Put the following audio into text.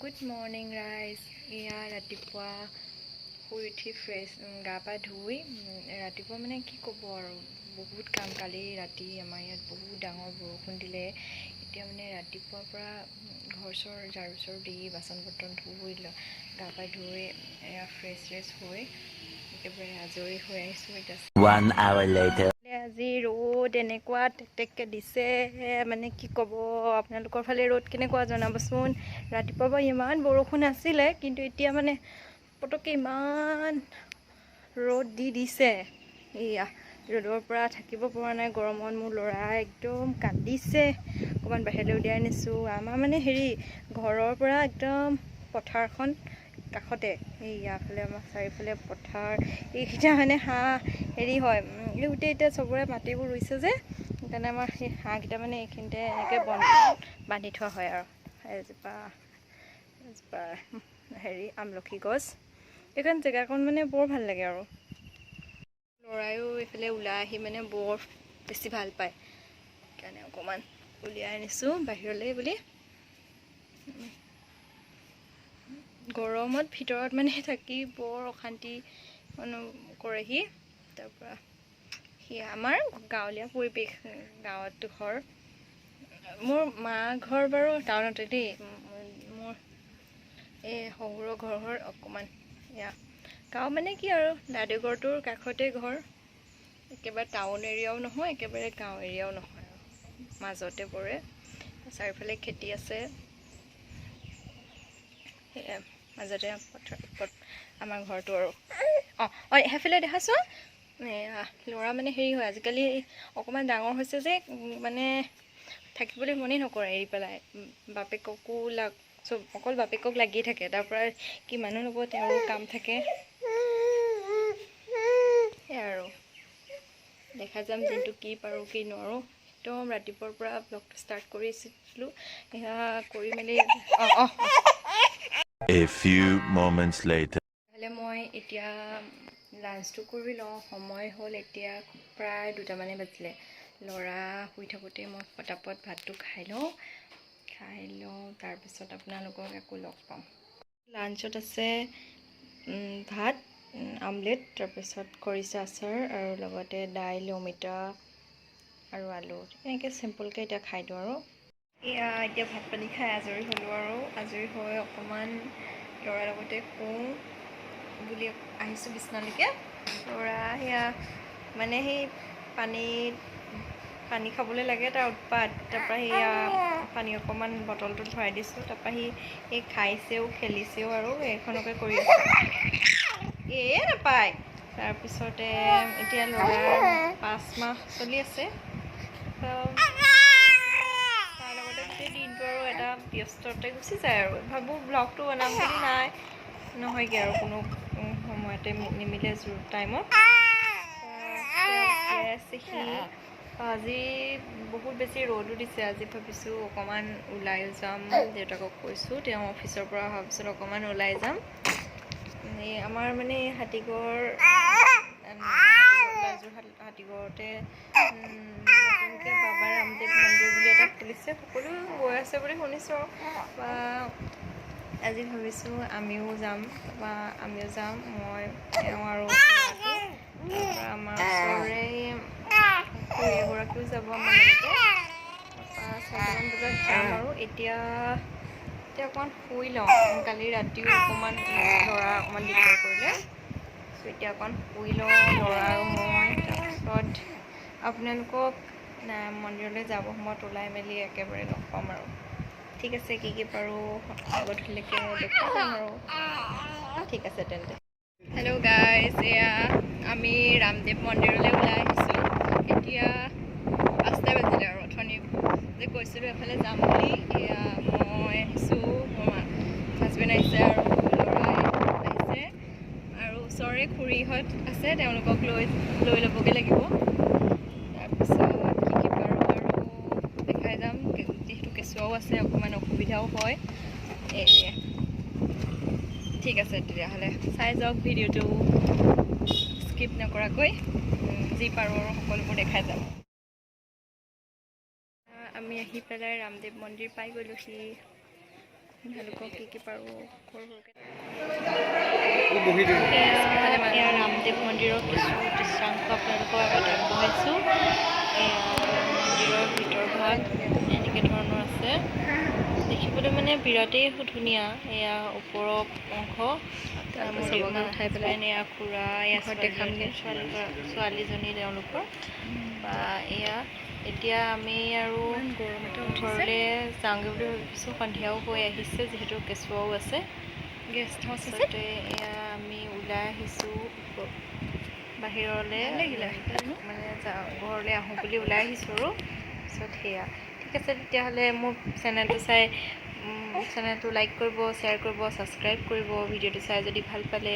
Good morning guys. ইয়া ৰাতিপুৱা শুই উঠি ফ্ৰেছ গা পা ধুই ৰাতিপুৱা মানে কি ক'ব আৰু বহুত কাম। কালি ৰাতি আমাৰ ইয়াত বহুত ডাঙৰ বৰষুণ দিলে। এতিয়া মানে ৰাতিপুৱাৰ পৰা ঘৰ চৰ ঝাৰু চৰ দি বাচন বৰ্তন ধুই গা পা ধুই ফ্ৰেছ হৈ একেবাৰে আজৰি হৈ আহিছোঁ। এতিয়া 1 hour later আজি ৰ'দ এনেকুৱা টেকটেককৈ দিছে, মানে কি ক'ব। আপোনালোকৰ ফালে ৰ'দ কেনেকুৱা জনাবচোন। ৰাতিপুৱাৰ পৰা ইমান বৰষুণ আছিলে, কিন্তু এতিয়া মানে পটককৈ ইমান ৰ'দ দিছে। এয়া ৰ'দৰ পৰা থাকিব পৰা নাই গৰমত। মোৰ ল'ৰা একদম কান্দিছে। অকণমান বাহিৰলৈ উলিয়াই আনিছোঁ। আমাৰ মানে ঘৰৰ পৰা একদম পথাৰখন কাষতে। ইয়াৰফালে আমাৰ চাৰিওফালে পথাৰ। এইকেইটা মানে হয় গোটেই এতিয়া চবৰে মাটিবোৰ ৰুইছে যে, সেইকাৰণে আমাৰ সেই হাঁহকেইটা মানে এইখিনিতে এনেকৈ বান্ধি থোৱা হয় আৰু। এজোপা আমলখি গছ। এইখন জেগাকণ মানে বৰ ভাল লাগে আৰু। ল'ৰায়ো এইফালে ওলাই আহি মানে বৰ বেছি ভাল পায়, সেইকাৰণে অকণমান উলিয়াই আনিছোঁ বাহিৰলৈ বুলি। গৰমত ভিতৰত মানে থাকি বৰ অশান্তি কৰেহি। তাৰপৰা আমাৰ গাঁৱলীয়া পৰিৱেশ, গাঁৱত ঘৰ। মোৰ মা ঘৰ বাৰু টাউনতে দেই। মোৰ এই শহুৰৰ ঘৰ অকণমান গাঁও মানে কি আৰু দাদুঘৰটোৰ কাষতে ঘৰ। একেবাৰে টাউন এৰিয়াও নহয়, একেবাৰে গাঁও এৰিয়াও নহয় আৰু মাজতে পৰে। চাৰিওফালে খেতি আছে, সেয়া মাজতে আমাৰ ঘৰটো আৰু। সেইফালে দেখাচোন। ল'ৰা মানে হয় আজিকালি অকণমান ডাঙৰ হৈছে যে, মানে থাকিবলৈ মনেই নকৰে এৰি পেলাই। বাপেককো অকল বাপেকক লাগি থাকে। তাৰ পৰা কি মানুহ ল'ব, তেওঁৰো কাম থাকে। সেয়া আৰু দেখা যাম দিনটো কি পাৰোঁ কি নোৱাৰোঁ। একদম ৰাতিপুৱাৰ পৰা ব্লগটো ষ্টাৰ্ট কৰিছিলোঁ। সেয়া কৰি মেলি a few moments later মই এতিয়া লাঞ্চটো কৰি লওঁ। সময় হ'ল এতিয়া প্ৰায় 2টামানে বাজিলে। ল'ৰা শুই থাকোঁতে মই পটাপট ভাতটো খাই লওঁ। তাৰপিছত আপোনালোকক আকৌ লগ পাম। লাঞ্চত আছে ভাত, আমলেট, তাৰপিছত খৰিচা আচাৰ আৰু লগতে দাইল, অমিতা আৰু আলু। এনেকৈ চিম্পুলকৈ এতিয়া খাই দিওঁ আৰু। এতিয়া ভাত পানী খাই আজৰি হ'লোঁ আৰু। আজৰি হৈ অকণমান ল'ৰাৰ লগতে শুওঁ বুলি আহিছোঁ বিচনালৈকে। ল'ৰা মানে সেই পানী খাবলৈ লাগে, তাৰ উৎপাত। তাৰপৰা পানী অকণমান বটলটো ভৰাই দিছোঁ। তাৰপৰা সি খাইছেও খেলিছেও আৰু এইখনকে কৰি আছে। নাপায়। তাৰপিছতে এতিয়া ল'ৰাৰ 5 মাহ চলি আছে। তাৰ লগতে গোটেই দিনটো আৰু এটা ব্যস্ততাতে গুচি যায় আৰু। ভাবোঁ ব্লগটো বনাম বুলি, নহয়গৈ আৰু কোনো সময়তে নিমিলে টাইমত। আজি বহুত বেছি ৰ'দো দিছে। আজি ভাবিছোঁ অকণমান ওলাইও যাম। দেউতাকক কৈছোঁ, তেওঁ অফিচৰ পৰা অহাৰ পিছত অকণমান ওলাই যাম। আমাৰ মানে হাতীগড় হাতীগড়তে নতুনকৈ বাবা ৰামদেৱ মন্দিৰ বুলি এটা খুলিছে। সকলো গৈ আছে বুলি শুনিছোঁ। আজি ভাবিছোঁ আমিও যাম, মই, তেওঁ আৰু আমাৰ ওচৰৰে খুৰী এগৰাকীও যাব আমাৰ লগতে। তাৰপৰা 6টামান বজাত যাম আৰু। এতিয়া অকণমান শুই লওঁ। কালি ৰাতিও অকণমান ল'ৰা দিগদাৰ কৰিলে। এতিয়া অকণমান শুই লওঁ ল'ৰা আৰু মই। তাৰপিছত আপোনালোকক মন্দিৰলৈ যাব সময়ত ওলাই মেলি একেবাৰে লগ পাম আৰু। ঠিক আছে, কি পাৰোঁ গধূলিকৈ দেখুৱাই যাম আৰু। ঠিক আছে তেন্তে। হেল্ল' গাইজ, আমি ৰামদেৱ মন্দিৰলৈ ওলাই আহিছোঁ। এতিয়া 5টা বাজিলে আৰু। অথনি যে কৈছিলোঁ এফালে যাম বুলি, মই আহিছোঁ, মোৰ হাজবেণ্ড আহিছে আৰু ল'ৰাই আহিছে। আৰু ওচৰৰে খুৰীহঁত আছে, তেওঁলোকক লৈ ল'বগৈ লাগিব। তাৰপিছত কি পাৰোঁ আৰু দেখাই যাম। যিহেতু কেঁচুৱাও আছে, অকণমান অসুবিধাও হয়। ঠিক আছে তেতিয়াহ'লে চাই যাওক ভিডিঅ'টো স্কিপ নকৰাকৈ। যি পাৰোঁ আৰু সকলোবোৰ দেখাই যাম। আমি আহি পেলাই ৰামদেৱ মন্দিৰ পাই গ'লোহি। ভালুকক কি পাৰোঁ সৰু বহি দিম এয়া ৰামদেৱ মন্দিৰৰ কিছু দৃশ্যাংশ আপোনালোকৰ আগত আগবঢ়াইছোঁ। এয়া মন্দিৰৰ ভিতৰ ভাগ এনেকৈ ধৰণৰ আছে, দেখিবলৈ মানে বিৰাটেই ধুনীয়া। এয়া ওপৰৰ অংশ উঠাই পেলাই এয়া খুৰা এয়া ছোৱালীজনী তেওঁলোকৰ বা এয়া এতিয়া আমি আৰু ঘৰলৈ যাওঁগৈ বুলি ভাবিছোঁ। সন্ধিয়াও হৈ আহিছে, যিহেতু কেঁচুৱাও আছে। গেষ্ট হাউচ আছে। এয়া আমি ওলাই আহিছোঁ বাহিৰলৈ, মানে ঘৰলৈ আহোঁ বুলি ওলাই আহিছোঁ আৰু। তাৰপিছত সেয়া ঠিক আছে, তেতিয়াহ'লে মোৰ চেনেলটো লাইক কৰিব, শ্বেয়াৰ কৰিব, ছাবস্ক্ৰাইব কৰিব, ভিডিঅ'টো চাই যদি ভাল পালে।